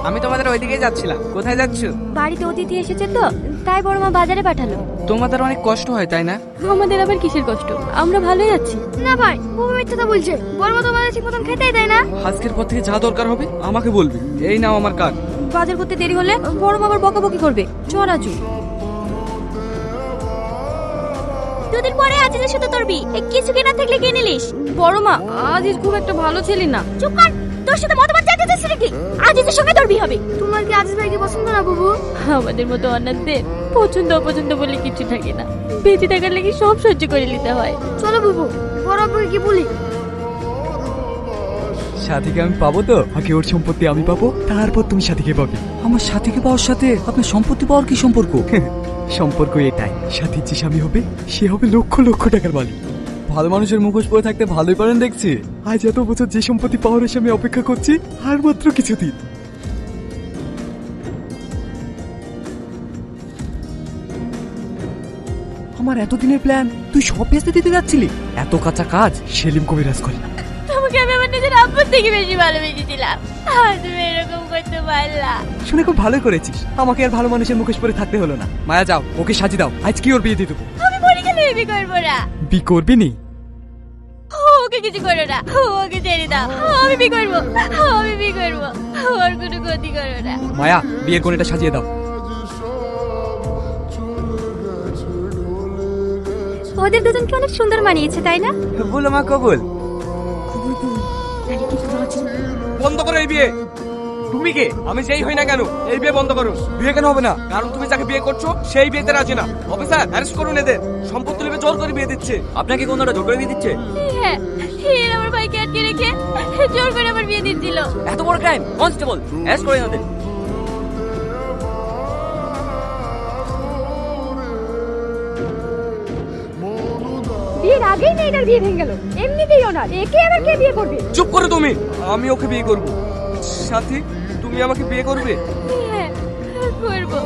আমি তোমাদের ওইদিকেই যাচ্ছিলাম। কোথায় যাচ্ছ? বাড়িতে অতিথি এসেছে তো, তাই বড় মা বাজারে পাঠালো। তোমাদের অনেক কষ্ট হয় তাই না? আমাদের আবার কিসের কষ্ট, আমরা ভালোই আছি। না ভাই, ও মিথ্যা বলছে। বড় মা তো আমাদের ঠিক মতন খেতেই দেয় না। আজকের পর থেকে যা দরকার হবে আমাকে বলবি। এই নাও আমার কার্ড। বাজার করতে দেরি হলে বড় মা আবার বকাবকি করবে। চল রাজু। দুদিন পরে আজিজের সাথে তোর বিয়ে, কিছু কেনা থাকলে কিনে নিলিস। বড় মা, আজিজ খুব একটা ভালো ছেলে না। চুপ কর, তোর সাথে মতবাদ জানতে চাইছিস নাকি? আজিজের সঙ্গে তোর বিয়ে হবে। তোমার কি আজিজ ভাইকে পছন্দ না বাবু? আমাদের মতো অনাথদের পছন্দ অপছন্দ বলে কিছু থাকে না। বেঁচে থাকার লাগি সব সহ্য করে নিতে হয়। চলো বাবু, বড় আব্বুকে কি বলি? সাথীকে আমি পাবো তো? আগে ওর সম্পত্তি আমি পাবো, তারপর তুমি সাথীকে পাবে। আমার সাথীকে পাওয়ার সাথে আপনার সম্পত্তি পাওয়ার কি সম্পর্ক? সম্পর্ক এটাই, সাথীর যে স্বামী হবে সে হবে লক্ষ লক্ষ টাকার মালিক। ভালো মানুষের মুখোশ পরে থাকতে ভালোই পারেন দেখছি। আজ এত বছর যে সম্পত্তি পাওয়ার এসে আমি অপেক্ষা করছি, আর মাত্র কিছুদিন। আমার এতদিনের প্ল্যান তুই সব ভেস্তে দিতে যাচ্ছিলি? এত কাঁচা কাজ সেলিম কবিরাজ করে না। তোমাকে আমি আমার নিজের আব্বুর থেকে বেশি ভালোবেসেছিলাম, আর তুমি এরকম করতে পারলা। শুনে খুব ভালোই করেছিস, আমাকে আর ভালো মানুষের মুখোশ পরে থাকতে হলো না। মায়া যাও, ওকে সাজিয়ে দাও, আজ কি ওর বিয়ে দিয়ে দেবো। আমি বলি গেলে বিয়ে করবো না। বিয়ে করবি নি? ওকে কিছু করো না, ওকে ছেড়ে দাও। আমি বিয়ে করবো, আমি বিয়ে করবো। ওর কোনো ক্ষতি করো না। মায়া, বিয়ের কোণেটা সাজিয়ে দাও। ওদের দুজনকে অনেক সুন্দর মানিয়েছে, তাই না? বলো মা, কবুল। বন্ধ করো এই বিয়ে। তুমি কে? আমি যেই হই না কেন এই বিয়ে বন্ধ করো। বিয়ে কেন হবে না? কারণ তুমি যাকে বিয়ে করছো সেই বিয়েতে রাজি না। অফিসার, অ্যারেস্ট করুন এদের। সম্পত্তি লিপে জোর করে বিয়ে দিচ্ছে। আপনাকে কোনটা জোর করে দিয়ে দিচ্ছে? হ্যাঁ, এর আমার ভাইকে আটকে রেখে জোর করে আমার বিয়ে দিচ্ছিল। এত বড় ক্রাইম! কনস্টেবল, অ্যারেস্ট করে ওদের। বিয়ের আগেই মেয়েটার বিয়ে ভেঙে গেল। এমনিতেই ওনার, একে আবার কে বিয়ে করবে? চুপ করো তুমি। আমি ওকে বিয়ে করব। সাথী, তুমি আমাকে বিয়ে করবে? হ্যাঁ, করবো।